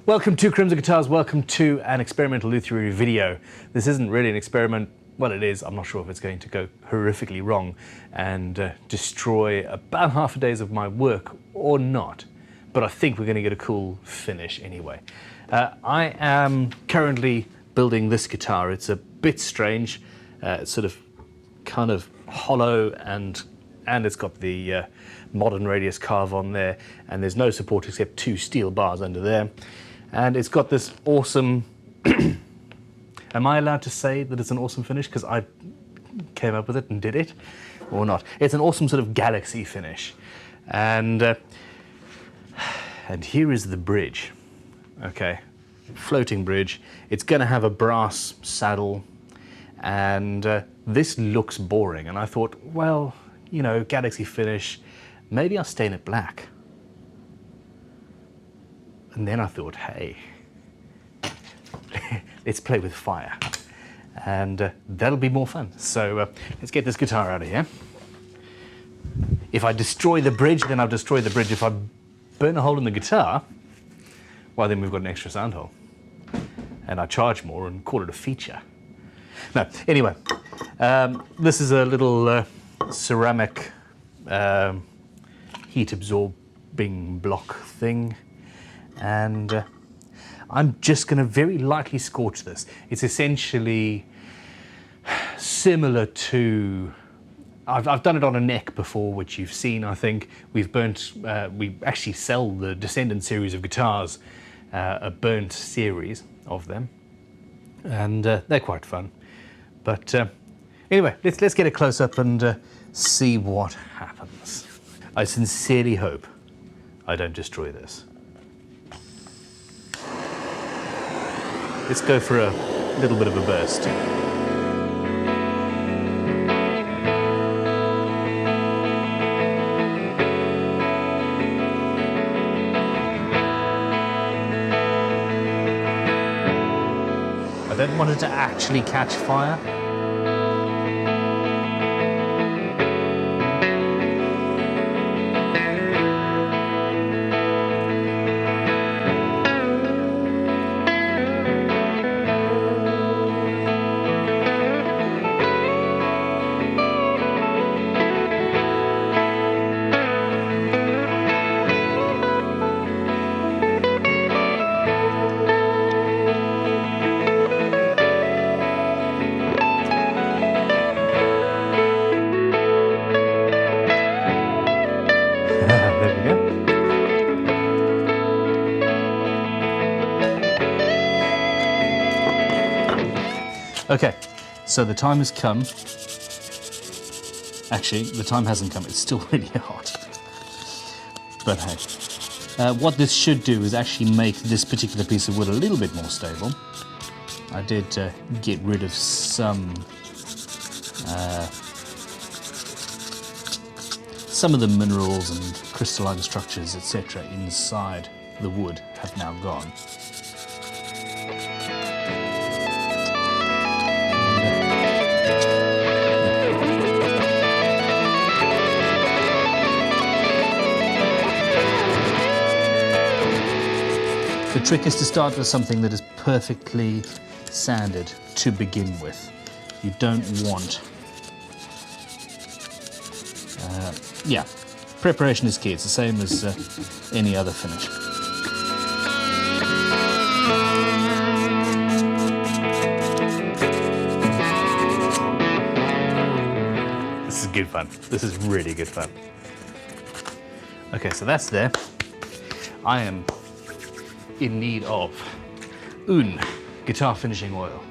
Welcome to Crimson Guitars, welcome to an experimental lute theory video. This isn't really an experiment, well it is, I'm not sure if it's going to go horrifically wrong and destroy about half a day's of my work or not, but I think we're going to get a cool finish anyway. I am currently building this guitar. It's a bit strange, it's sort of kind of hollow and it's got the modern radius carve on there, and there's no support except two steel bars under there. And it's got this awesome, am I allowed to say that it's an awesome finish? Because I came up with it and did it, or not? It's an awesome sort of galaxy finish. And here is the bridge, okay? Floating bridge. It's gonna have a brass saddle, and this looks boring. And I thought, well, you know, galaxy finish, maybe I'll stain it black. And then I thought, hey, let's play with fire. And that'll be more fun. So let's get this guitar out of here. If I destroy the bridge, then I'll destroy the bridge. If I burn a hole in the guitar, well, then we've got an extra sound hole. And I charge more and call it a feature. No, anyway, this is a little ceramic heat absorbing block thing. And I'm just going to very lightly scorch this. It's essentially similar to, I've done it on a neck before, which you've seen, I think. We've burnt, we actually sell the Descendant series of guitars, a burnt series of them, and they're quite fun. But anyway, let's get a close-up and see what happens. I sincerely hope I don't destroy this. Let's go for a little bit of a burst. I don't want it to actually catch fire. Okay, so the time has come. Actually, the time hasn't come, it's still really hot. But hey, what this should do is actually make this particular piece of wood a little bit more stable. I did get rid of some of the minerals and crystalline structures, etc. inside the wood have now gone. The trick is to start with something that is perfectly sanded to begin with. You don't want... yeah, preparation is key. It's the same as any other finish. This is good fun. This is really good fun. Okay, so that's there. I am in need of guitar finishing oil.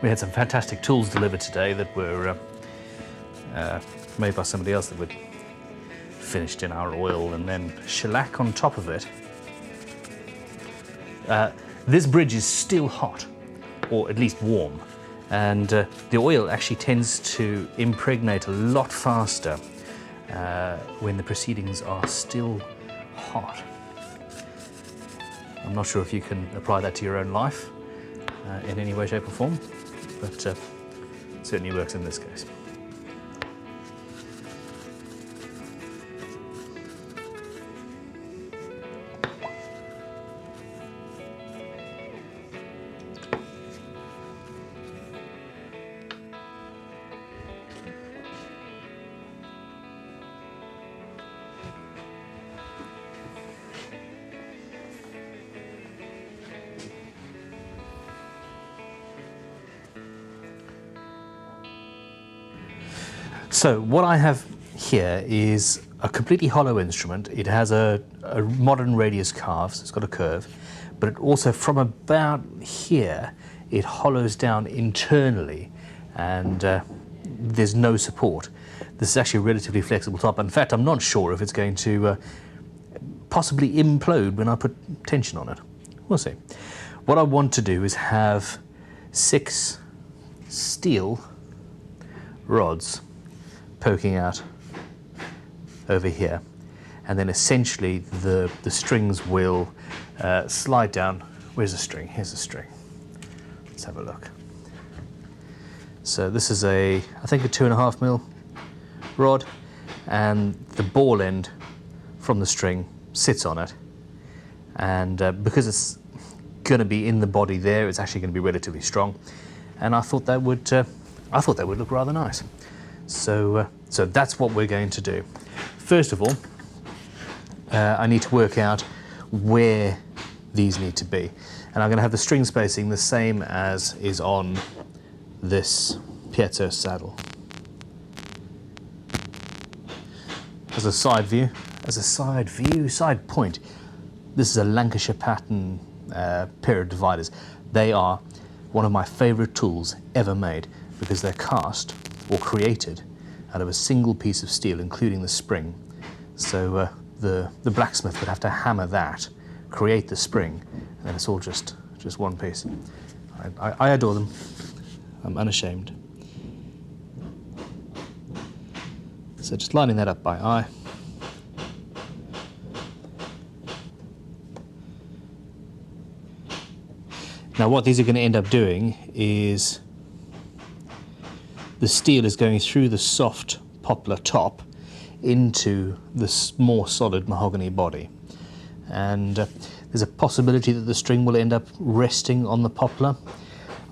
We had some fantastic tools delivered today that were made by somebody else that were finished in our oil, and then shellac on top of it. This bridge is still hot, or at least warm, and the oil actually tends to impregnate a lot faster when the proceedings are still hot. I'm not sure if you can apply that to your own life in any way, shape or form, but it certainly works in this case. So what I have here is a completely hollow instrument. It has a modern radius carve, so it's got a curve, but it also, from about here, it hollows down internally, and there's no support. This is actually a relatively flexible top. In fact, I'm not sure if it's going to possibly implode when I put tension on it. We'll see. What I want to do is have 6 steel rods poking out over here, and then essentially the strings will slide down. Where's the string? Here's the string. Let's have a look. So this is I think a 2.5mm rod, and the ball end from the string sits on it, and because it's going to be in the body there, it's actually going to be relatively strong, and I thought that would look rather nice. So that's what we're going to do. First of all, I need to work out where these need to be, and I'm going to have the string spacing the same as is on this piezo saddle. As a side view, side point, this is a Lancashire pattern pair of dividers. They are one of my favourite tools ever made, because they're cast or created out of a single piece of steel, including the spring. So the blacksmith would have to hammer that, create the spring, and then it's all just one piece. I adore them. I'm unashamed. So just lining that up by eye. Now what these are going to end up doing is the steel is going through the soft poplar top into the more solid mahogany body. And there's a possibility that the string will end up resting on the poplar.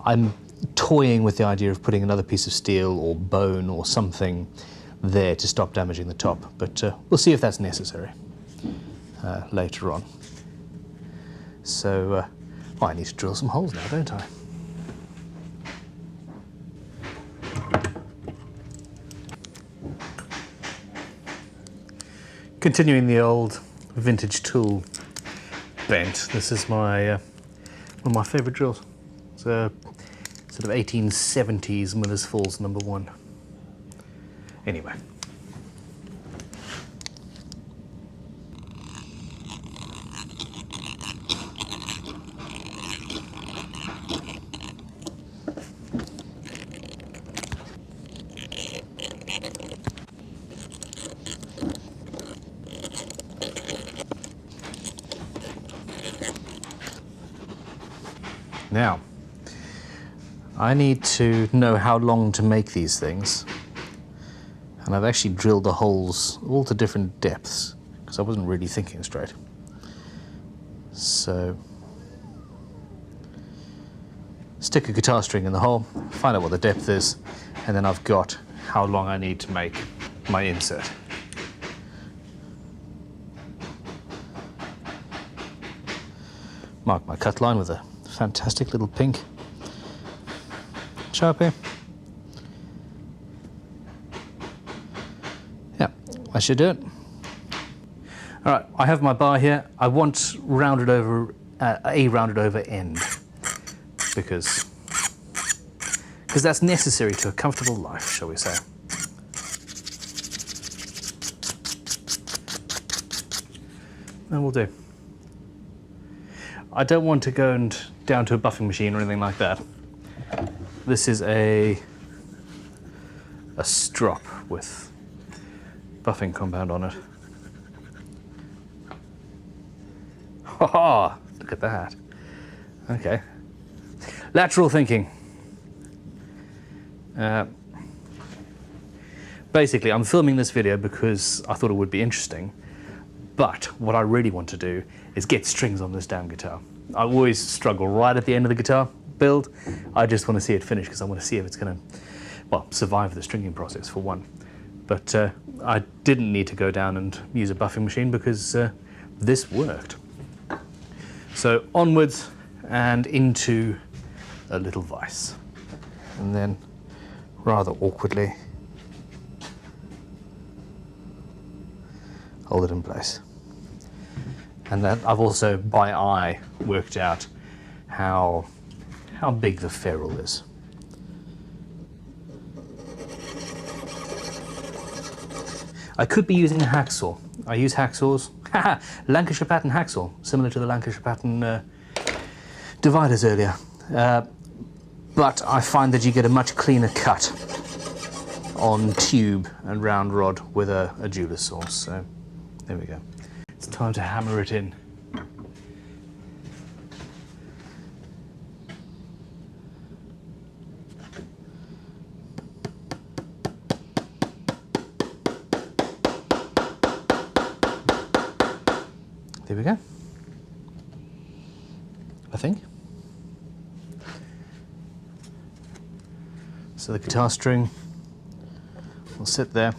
I'm toying with the idea of putting another piece of steel or bone or something there to stop damaging the top, but we'll see if that's necessary later on. So I need to drill some holes now, don't I? Continuing the old vintage tool bent, this is my one of my favourite drills. It's a sort of 1870s Miller's Falls #1. Anyway. Now, I need to know how long to make these things, and I've actually drilled the holes all to different depths because I wasn't really thinking straight. So, stick a guitar string in the hole, find out what the depth is, and then I've got how long I need to make my insert. Mark my cut line with a fantastic little pink Sharpie. Yeah, that should do it. All right, I have my bar here. I want rounded over, a rounded over end, because that's necessary to a comfortable life, shall we say. And we'll do. I don't want to go down to a buffing machine or anything like that. This is a strop with buffing compound on it. Ha ha! Look at that. Okay. Lateral thinking. Basically, I'm filming this video because I thought it would be interesting, but what I really want to do is get strings on this damn guitar. I always struggle right at the end of the guitar build. I just want to see it finished because I want to see if it's going to, well, survive the stringing process, for one. But I didn't need to go down and use a buffing machine because this worked. So onwards and into a little vise. And then, rather awkwardly, hold it in place. And then I've also, by eye, worked out how big the ferrule is. I could be using a hacksaw. I use hacksaws. Lancashire pattern hacksaw, similar to the Lancashire pattern dividers earlier. But I find that you get a much cleaner cut on tube and round rod with a jeweler's saw. So there we go. It's time to hammer it in. There we go. I think. So the guitar string will sit there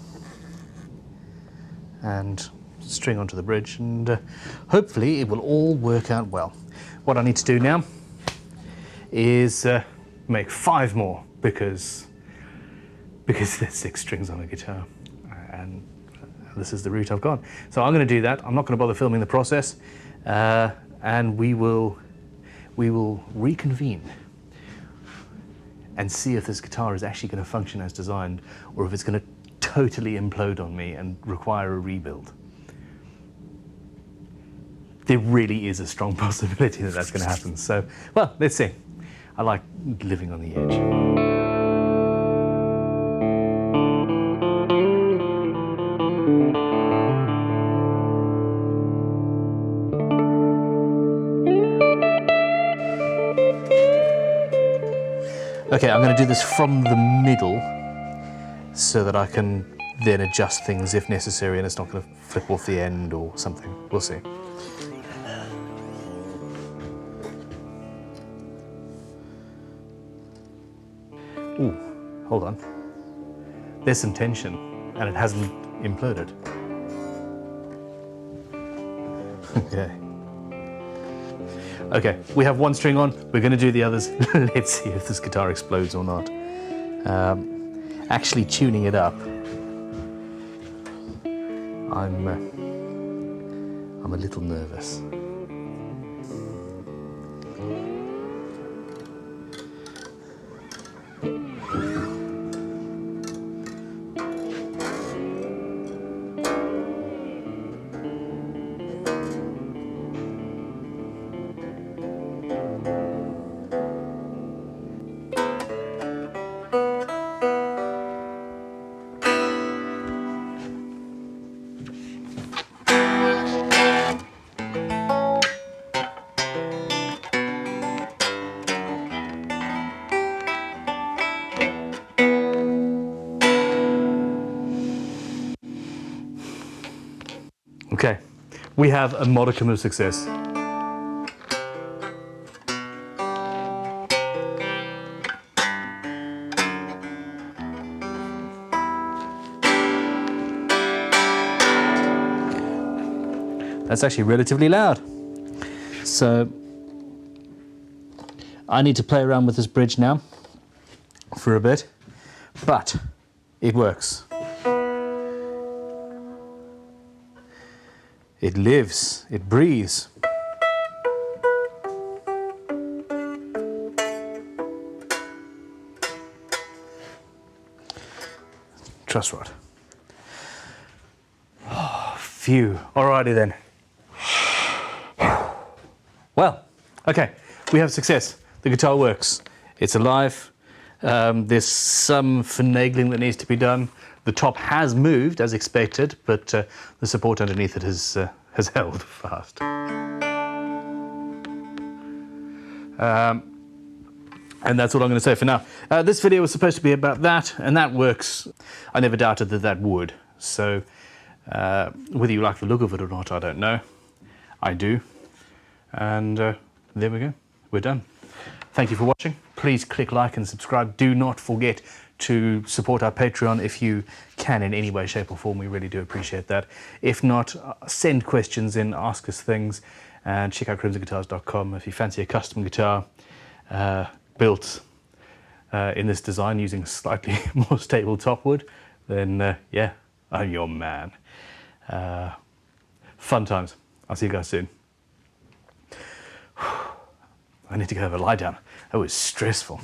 and string onto the bridge, and hopefully it will all work out well. What I need to do now is make 5 more because there's 6 strings on a guitar, and this is the route I've gone. So I'm going to do that. I'm not going to bother filming the process, and we will reconvene and see if this guitar is actually going to function as designed, or if it's going to totally implode on me and require a rebuild. There really is a strong possibility that that's going to happen. So, well, let's see. I like living on the edge. Okay, I'm going to do this from the middle so that I can then adjust things if necessary and it's not going to flip off the end or something. We'll see. Ooh, hold on. There's some tension and it hasn't imploded. Okay. Okay, we have 1 string on, we're going to do the others. Let's see if this guitar explodes or not. Actually tuning it up, I'm a little nervous. Okay, we have a modicum of success. That's actually relatively loud. So I need to play around with this bridge now for a bit, but it works. It lives, it breathes. Truss rod. Oh, phew. Alrighty then. Well, okay, we have success. The guitar works. It's alive. There's some finagling that needs to be done. The top has moved as expected, but the support underneath it has held fast. And that's all I'm going to say for now. This video was supposed to be about that, and that works. I never doubted that that would. So whether you like the look of it or not, I don't know. I do. And there we go. We're done. Thank you for watching. Please click like and subscribe. Do not forget to support our Patreon if you can in any way, shape or form. We really do appreciate that. If not, send questions in, ask us things, and check out crimsonguitars.com if you fancy a custom guitar built in this design using slightly more stable top wood, then yeah, I'm your man. Fun times. I'll see you guys soon. I need to go have a lie down. That was stressful.